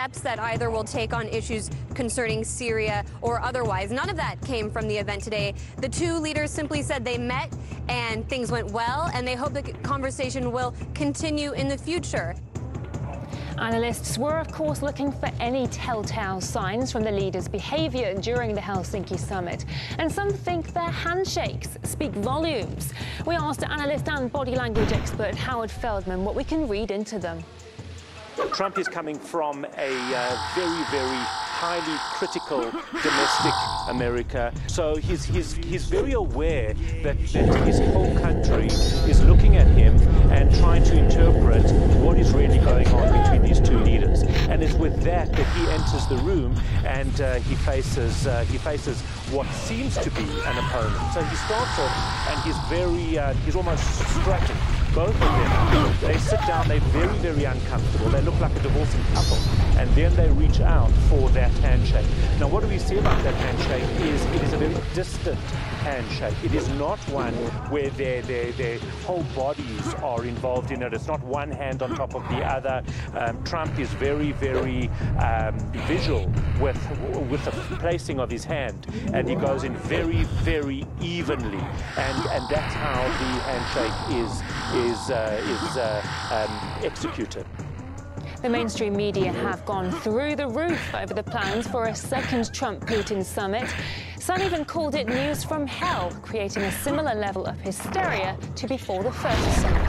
steps that either will take on issues concerning Syria or otherwise. None of that came from the event today. The two leaders simply said they met and things went well, and they hope the conversation will continue in the future. Analysts were, of course, looking for any telltale signs from the leaders' behavior during the Helsinki summit. And some think their handshakes speak volumes. We asked analyst and body language expert Howard Feldman what we can read into them. Trump is coming from a very, very highly critical domestic America. So he's very aware that his whole country is looking at him and trying to interpret what is really going on between these two leaders. And it's with that he enters the room and he faces what seems to be an opponent. So he starts off and he's almost strutting. Both of them, they sit down, they're very, very uncomfortable. They look like a divorcing couple. And then they reach out for that handshake. Now, what do we see about that handshake is it is a very distant handshake. It is not one where their whole bodies are involved in it. It's not one hand on top of the other. Trump is very, very visual with the placing of his hand. And he goes in very, very evenly. And that's how the handshake is executed. The mainstream media have gone through the roof over the plans for a second Trump-Putin summit. Some even called it news from hell, creating a similar level of hysteria to before the first summit.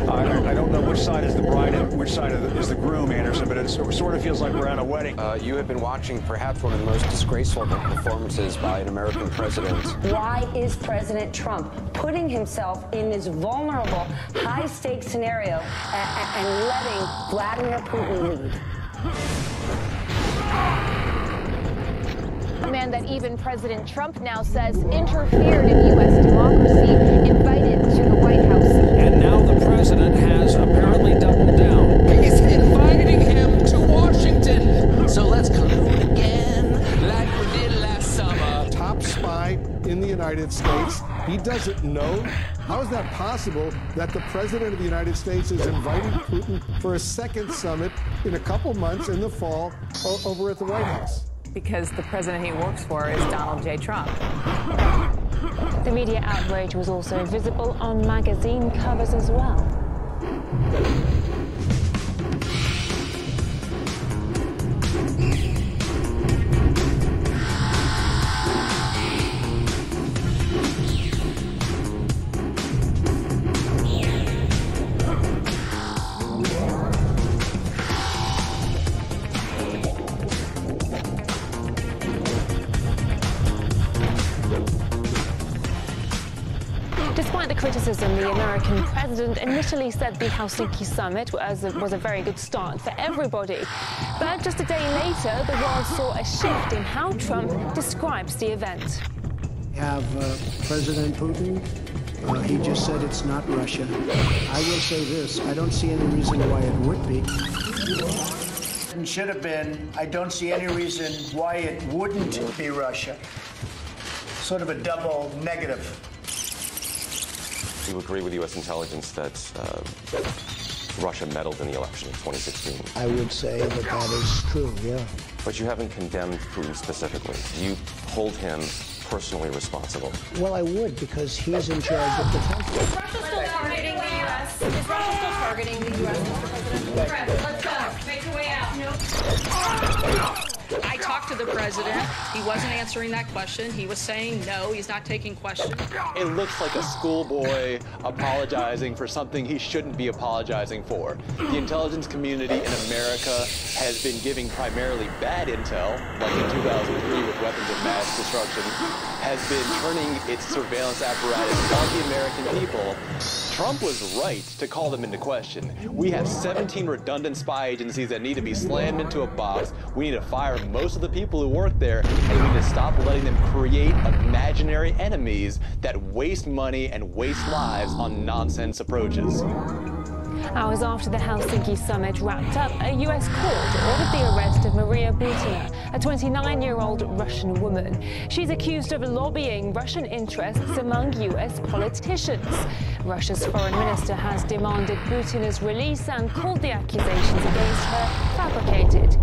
I don't know which side is the bride and which side is the groom, Anderson, but it sort of feels like we're at a wedding. You have been watching perhaps one of the most disgraceful performances by an American president. Why is President Trump putting himself in this vulnerable, high-stakes scenario and letting Vladimir Putin lead? A man that even President Trump now says interfered in U.S. democracy, invited to the White House. And now the president has apparently doubled down. He's inviting him to Washington. So let's collude again, like we did last summer. Top spy in the United States. He doesn't know. How is that possible that the president of the United States is inviting Putin for a second summit in a couple months in the fall over at the White House? Because the president he works for is Donald J. Trump. The media outrage was also visible on magazine covers as well. Despite the criticism, the American president initially said the Helsinki summit was a very good start for everybody. But just a day later, the world saw a shift in how Trump describes the event. We have President Putin. He just said it's not Russia. I will say this, I don't see any reason why it would be. It should have been, I don't see any reason why it wouldn't be Russia. Sort of a double negative. Do you agree with U.S. intelligence that Russia meddled in the election in 2016? I would say that that is true, yeah. But you haven't condemned Putin specifically. Do you hold him personally responsible? Well, I would, because he's in charge of the country. Is Russia still targeting the U.S.? Is Russia still targeting the U.S., Mr. President? Let's go. Make your way out. I talked to the president. He wasn't answering that question. He was saying no, he's not taking questions. It looks like a schoolboy apologizing for something he shouldn't be apologizing for. The intelligence community in America has been giving primarily bad intel, like in 2003 with weapons of mass destruction, has been turning its surveillance apparatus on the American people. Trump was right to call them into question. We have 17 redundant spy agencies that need to be slammed into a box. We need to fire most of the people who work there, and we need to stop letting them create imaginary enemies that waste money and waste lives on nonsense approaches. Hours after the Helsinki summit wrapped up, a US court ordered the arrest of Maria Butina, a 29-year-old Russian woman. She's accused of lobbying Russian interests among US politicians. Russia's foreign minister has demanded Butina's release and called the accusations against her fabricated.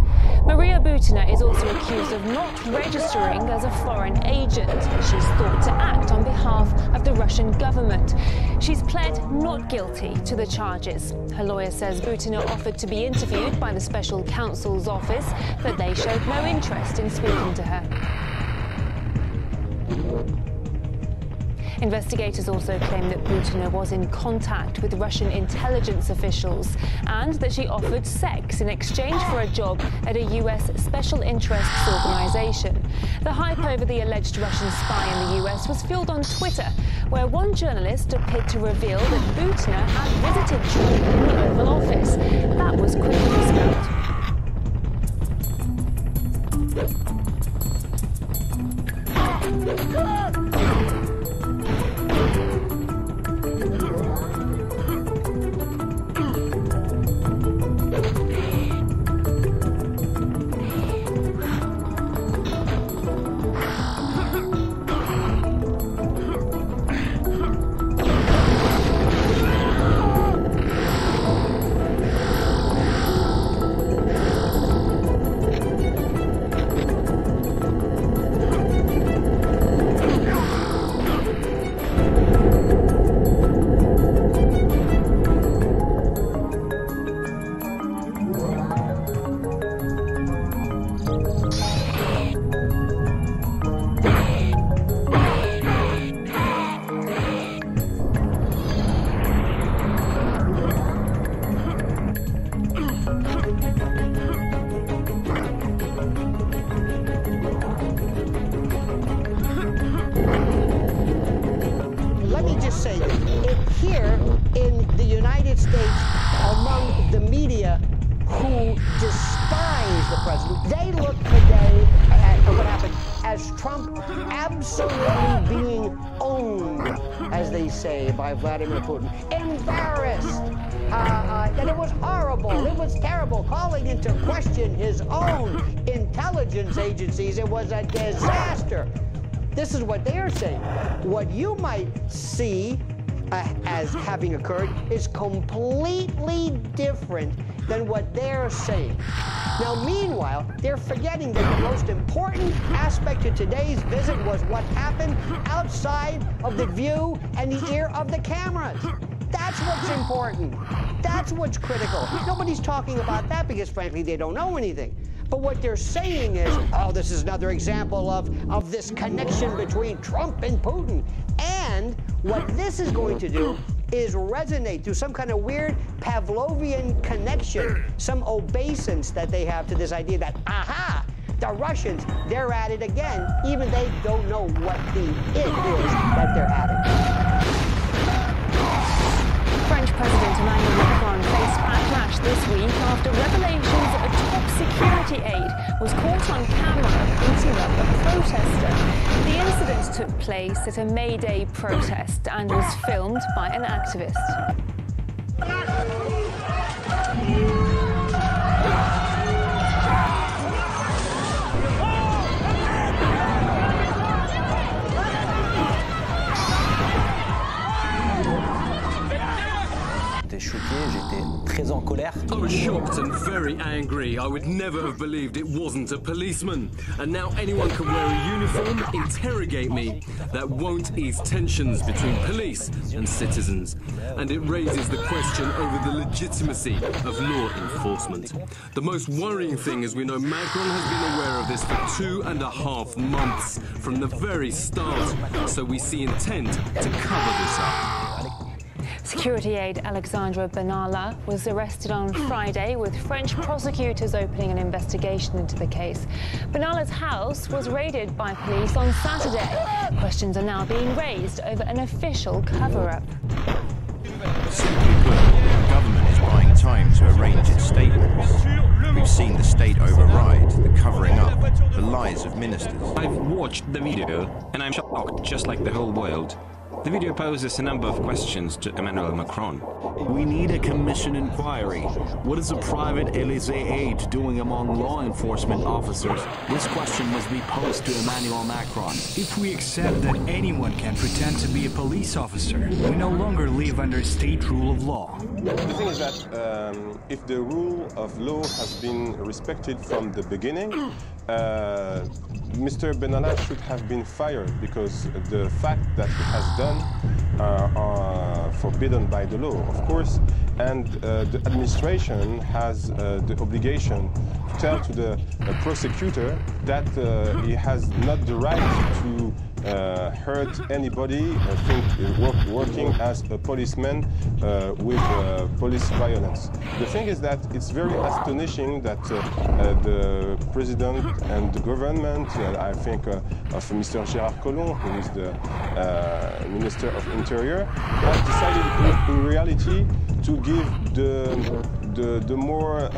Maria Butina is also accused of not registering as a foreign agent. She's thought to act on behalf of the Russian government. She's pled not guilty to the charges. Her lawyer says Butina offered to be interviewed by the special counsel's office, but they showed no interest in speaking to her. Investigators also claim that Butina was in contact with Russian intelligence officials and that she offered sex in exchange for a job at a US special interests organization. The hype over the alleged Russian spy in the US was fueled on Twitter, where one journalist appeared to reveal that Butina had visited Trump in the Oval Office. That was quickly dispelled. Here in the United States, among the media who despise the president, they look today at what happened as Trump absolutely being owned, as they say, by Vladimir Putin. Embarrassed. That it was horrible, it was terrible, calling into question his own intelligence agencies. It was a disaster. This is what they're saying. What you might see as having occurred is completely different than what they're saying. Now, meanwhile, they're forgetting that the most important aspect of today's visit was what happened outside of the view and the ear of the cameras. That's what's important. That's what's critical. Nobody's talking about that because, frankly, they don't know anything. But what they're saying is, oh, this is another example of this connection between Trump and Putin. And what this is going to do is resonate through some kind of weird Pavlovian connection, some obeisance that they have to this idea that, aha, the Russians, they're at it again, even they don't know what the it is that they're at it. French President Emmanuel Macron faced backlash this week after revelations of a top security aide was caught on camera beating up a protester. The incident took place at a May Day protest and was filmed by an activist. I was shocked and very angry. I would never have believed it wasn't a policeman. And now anyone can wear a uniform, interrogate me. That won't ease tensions between police and citizens. And it raises the question over the legitimacy of law enforcement. The most worrying thing is we know Macron has been aware of this for 2.5 months from the very start. So we see intent to cover this up. Security aide Alexandra Benalla was arrested on Friday, with French prosecutors opening an investigation into the case. Benalla's house was raided by police on Saturday. Questions are now being raised over an official cover-up. Simply put, the government is buying time to arrange its statements. We've seen the state override, the covering up, the lies of ministers. I've watched the video, and I'm shocked, just like the whole world. The video poses a number of questions to Emmanuel Macron. We need a commission inquiry. What is a private Élysée aide doing among law enforcement officers? This question must be posed to Emmanuel Macron. If we accept that anyone can pretend to be a police officer, we no longer live under state rule of law. The thing is that if the rule of law has been respected from the beginning, Mr. Benalla should have been fired because the fact that he has done are forbidden by the law, of course, and the administration has the obligation to tell to the prosecutor that he has not the right to hurt anybody, I think, working as a policeman with police violence. The thing is that it's very astonishing that the president and the government, I think of Mr. Gérard Collomb, who is the Minister of Interior, has decided in reality to give the more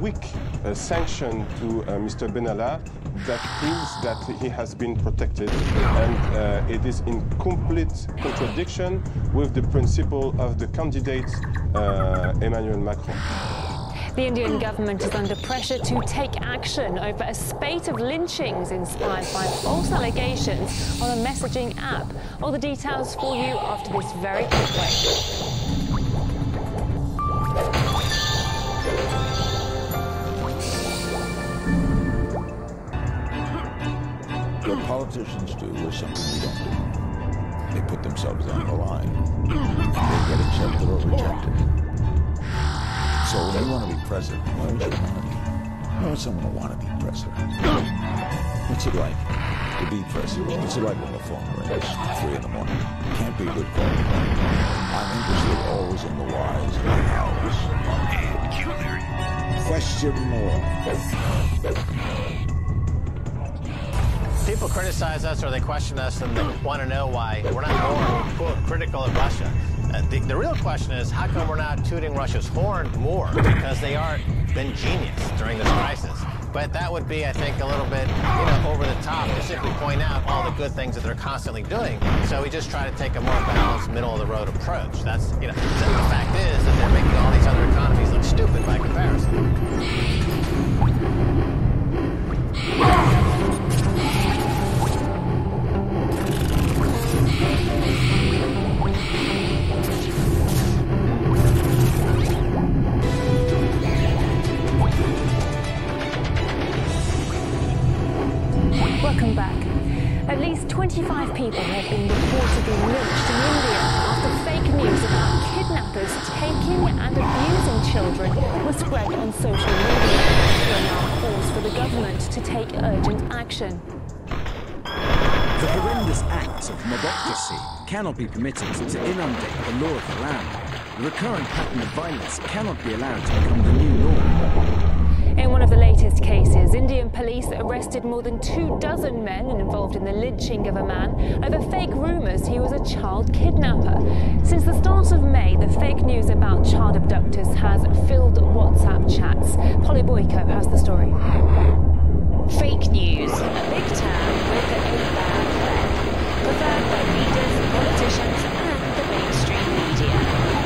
weak sanction to Mr. Benalla that proves that he has been protected, and it is in complete contradiction with the principle of the candidate Emmanuel Macron. The Indian government is under pressure to take action over a spate of lynchings inspired by false allegations on a messaging app. All the details for you after this very quick break. What politicians do is something we don't do. They put themselves on the line. They get accepted or rejected. So when you want to be president, why would you want to be? Why would someone want to be president? What's it like to be president? What's it like when the phone rings at 3 in the morning? Can't be a good call. I'm interested always in the whys and the hows. Question more. People criticize us or they question us and they want to know why we're not more, quote, critical of Russia. The real question is, how come we're not tooting Russia's horn more? Because they are been genius during this crisis. But that would be, I think, a little bit, over the top to simply point out all the good things that they're constantly doing. So we just try to take a more balanced, middle-of-the-road approach. That's, the fact is that they're making all these other economies look stupid by comparison. Welcome back. At least 25 people have been reportedly lynched in India after fake news about kidnappers taking and abusing children was spread on social media. There are now calls for the government to take urgent action. The horrendous acts of mobocracy cannot be permitted to inundate the law of the land. The recurrent pattern of violence cannot be allowed to become the new norm. In one of the latest cases, Indian police arrested more than 24 men involved in the lynching of a man over fake rumours he was a child kidnapper. Since the start of May, the fake news about child abductors has filled WhatsApp chats. Polly Boyko has the story. Fake news, a big term with a bad leg, preferred by leaders, politicians and the mainstream media,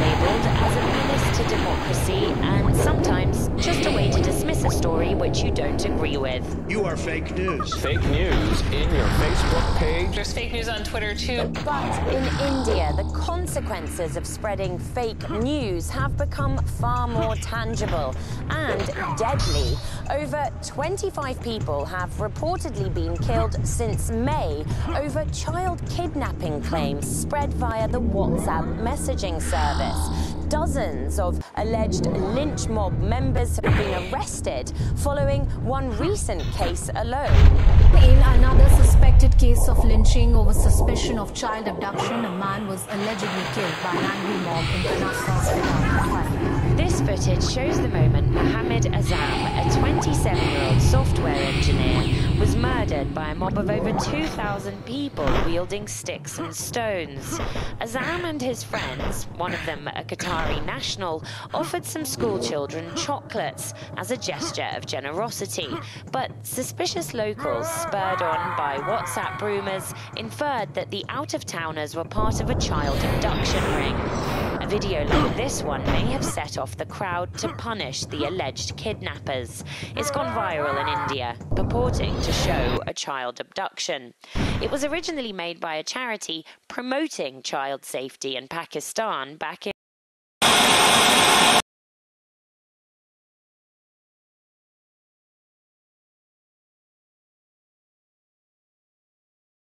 labelled as a menace to democracy and sometimes just a way to dismiss a story which you don't agree with. You are fake news. Fake news in your Facebook page. There's fake news on Twitter too. But in India, the consequences of spreading fake news have become far more tangible and deadly. Over 25 people have reportedly been killed since May over child kidnapping claims spread via the WhatsApp messaging service. Dozens of alleged lynch mob members have been arrested following one recent case alone. In another suspected case of lynching over suspicion of child abduction, a man was allegedly killed by an angry mob in Karnataka. This footage shows the moment Mohammed Azam, a 27-year-old software engineer, was murdered by a mob of over 2,000 people wielding sticks and stones. Azam and his friends, one of them a Qatari national, offered some school children chocolates as a gesture of generosity, but suspicious locals, spurred on by WhatsApp rumours, inferred that the out-of-towners were part of a child abduction ring. A video like this one may have set off the crowd to punish the alleged kidnappers. It's gone viral in India, purporting to show a child abduction. It was originally made by a charity promoting child safety in Pakistan back in